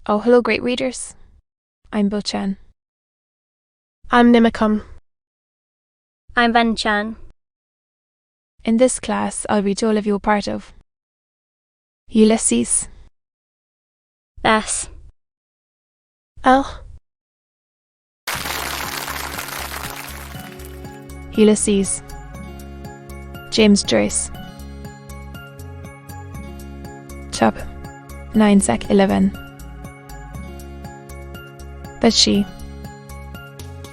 Oh, hello, great readers. I'm Bill Chan. I'm Nimacum. I'm Van Chan. In this class, I'll read all of you a part of Ulysses, Bess, L. Ulysses, James Joyce, Chap, 9 Sec 11. But she,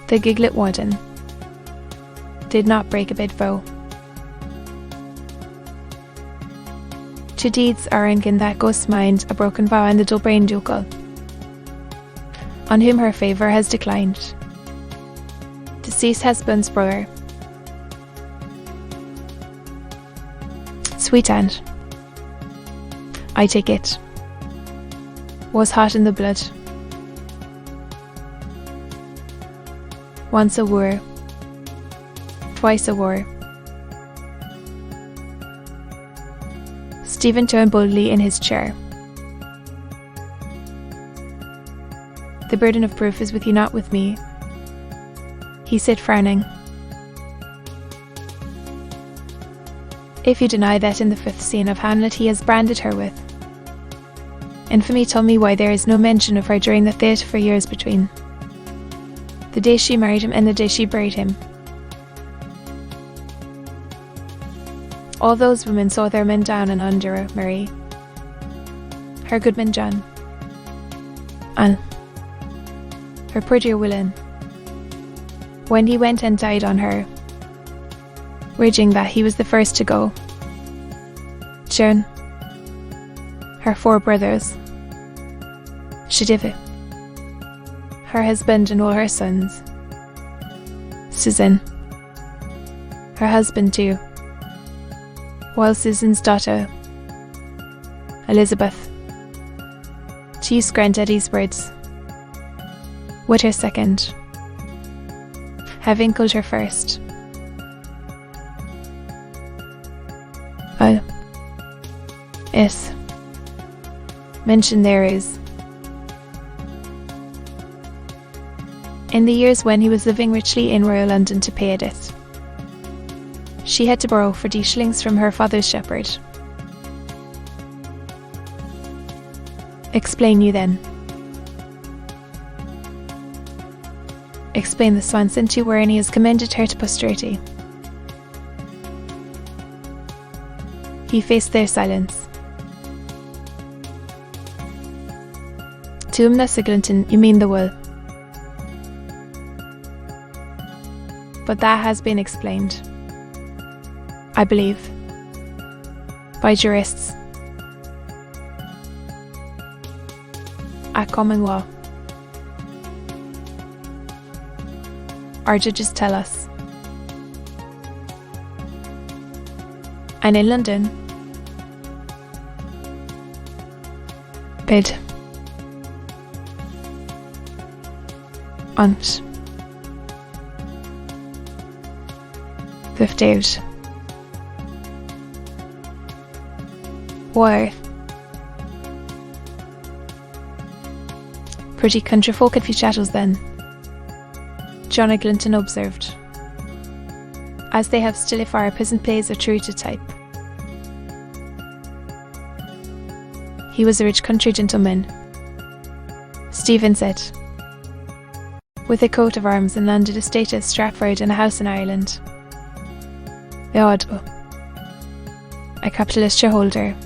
the giglet warden, did not break a bid vow. To deeds are in that ghost's mind a broken vow and little brain ducal, on whom her favour has declined. Deceased husband's brother, sweet aunt, I take it, was hot in the blood. Once a wooer, twice a wooer. Stephen turned boldly in his chair. The burden of proof is with you, not with me, he said, frowning. If you deny that in the 5th scene of Hamlet he has branded her with infamy, tell me why there is no mention of her during the theatre for years between the day she married him and the day she buried him. All those women saw their men down and under her, Mary, her goodman John, and her prettier Willen, when he went and died on her, raging that he was the first to go. Joan, her 4 brothers, Shadive, her husband and all her sons, Susan, her husband too, while Susan's daughter, Elizabeth, to use Granddaddy's words, with her second, having killed her first. Yes, mention there is. In the years when he was living richly in Royal London to pay a debt, she had to borrow 40 shillings from her father's shepherd. Explain you then. Explain the swan sent you wherein he has commended her to posterity. He faced their silence. To whom thus Eglinton, you mean the wool. But that has been explained, I believe, by jurists at common law. Our judges tell us. And in London, bid ont 50 out. Why? Pretty country folk at few chattels then, John Eglinton observed, as they have still if our peasant plays are true to type. He was a rich country gentleman, Stephen said, with a coat of arms and landed estate at Stratford and a house in Ireland. A capitalist shareholder,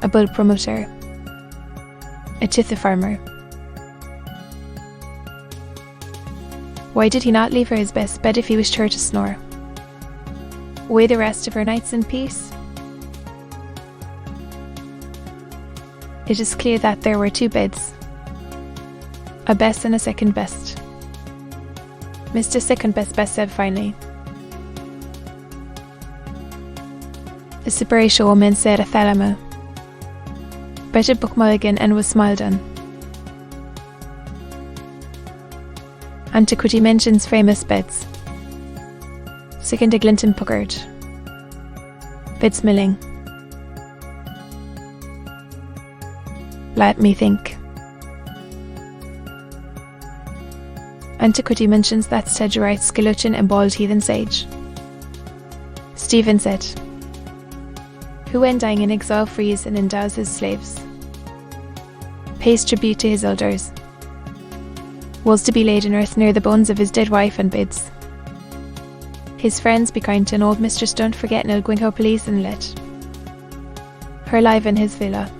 a bull promoter, a tithe farmer. Why did he not leave her his best bed if he wished her to snore? Away the rest of her nights in peace? It is clear that there were 2 beds, a best and a second best. Mr. Second Best said finally. The separation woman said a thalama. Better book mulligan and was smiled on. Antiquity mentions famous beds. Second Eglinton puckered. Beds milling. Let me think. Antiquity mentions that Stedgerite, Skeleton and bald heathen sage. Stephen said, who when dying in exile frees and endows his slaves, pays tribute to his elders, was to be laid in earth near the bones of his dead wife and bids his friends be kind to an old mistress, don't forget nil gwinko police and let her live in his villa.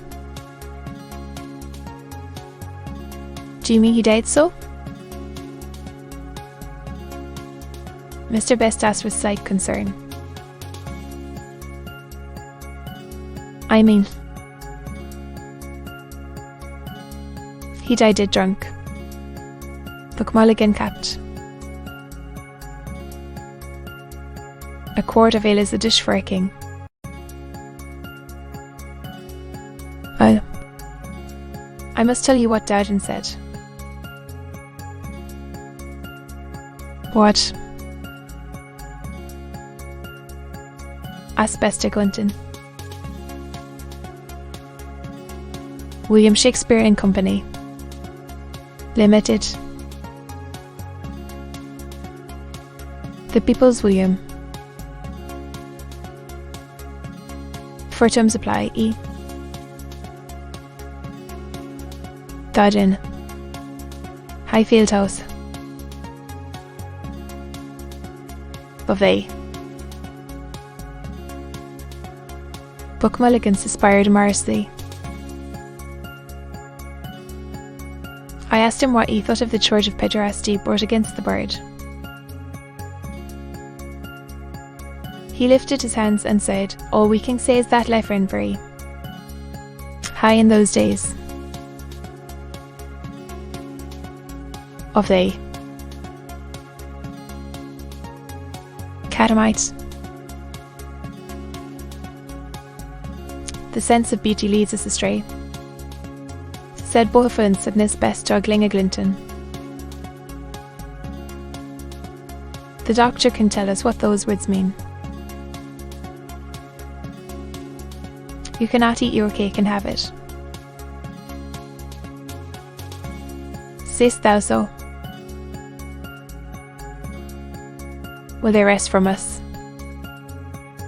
Do you mean he died so? Mr. Best asked with slight concern. I mean, he died dead drunk. Look Mulligan capped. A quart of ale is a dish for a king. I must tell you what Dowden said. What? Asked Bester Gunton. William Shakespeare and Company Limited. The People's William. For terms apply, E. Dodgen. Highfield House. Buffet. Buck Mulligan suspired amorously. I asked him what he thought of the charge of pederasty brought against the bird. He lifted his hands and said, all we can say is that Lefrenbury, high in those days, of they Catamite. The sense of beauty leads us astray, said Bohafins and his best juggling a Glinton. The doctor can tell us what those words mean. You cannot eat your cake and have it. Say'st thou so? Will they rest from us?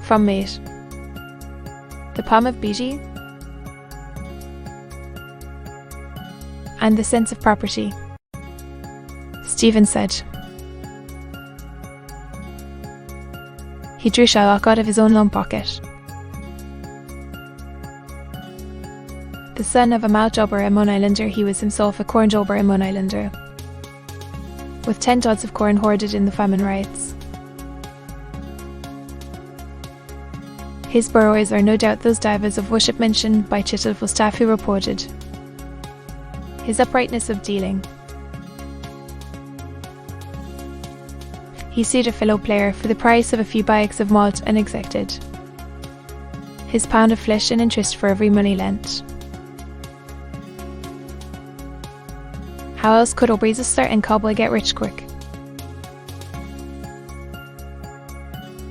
From mate. The palm of beauty? And the sense of property? Stephen said. He drew Shylock out of his own lone pocket. The son of a Maltjobber and Mon-Islander, he was himself a corn-jobber and Mon-Islander, with 10 tods of corn hoarded in the famine riots. His burrows are no doubt those divers of worship mentioned by Chittle staff who reported his uprightness of dealing. He sued a fellow player for the price of a few bags of malt and exacted his pound of flesh and interest for every money lent. How else could O'Breezester and Cowboy get rich quick?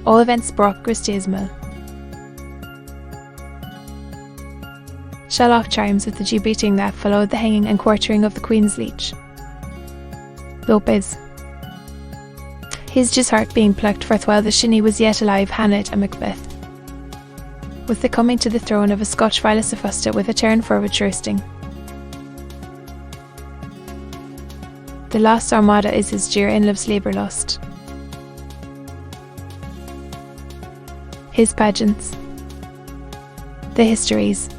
All events brought Gristismal. Shylock chimes with the Jew beating that followed the hanging and quartering of the Queen's leech. Lopez. His Jew's heart being plucked forth while the shinny was yet alive, Hanet and Macbeth. With the coming to the throne of a Scotch Philosophusta with a turn forward roasting. The lost armada is his jeer and love's labour lost. His pageants. The histories.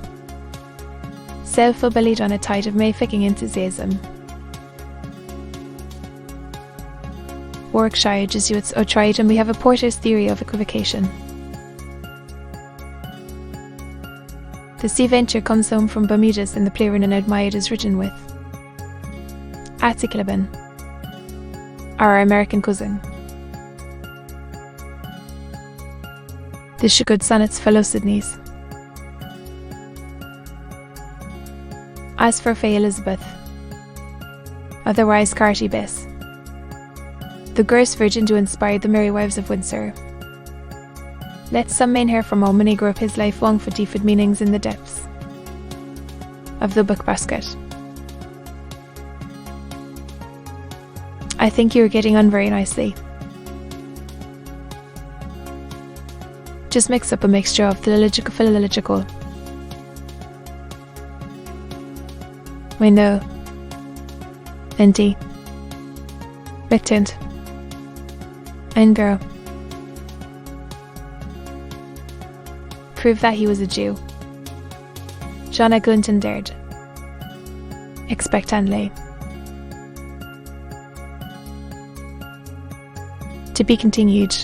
Self-bellied on a tide of Mayficking enthusiasm. Warwickshire Jesuits are tried, and we have a Porter's theory of equivocation. The Sea Venture comes home from Bermudas and the Pleuron and admired is written with Atticlaban, our American cousin. The Shugud Sonnets fellow Sydneys. As for Faye Elizabeth, otherwise Carty Bess, the Gers Virgin to inspire the merry wives of Windsor. Let some men hear from all money grow up his life long for deep meanings in the depths of the book basket. I think you are getting on very nicely. Just mix up a mixture of philological. Window. Empty. Wittent. And girl. Prove that he was a Jew. John Eglinton dared. Expectantly. To be continued.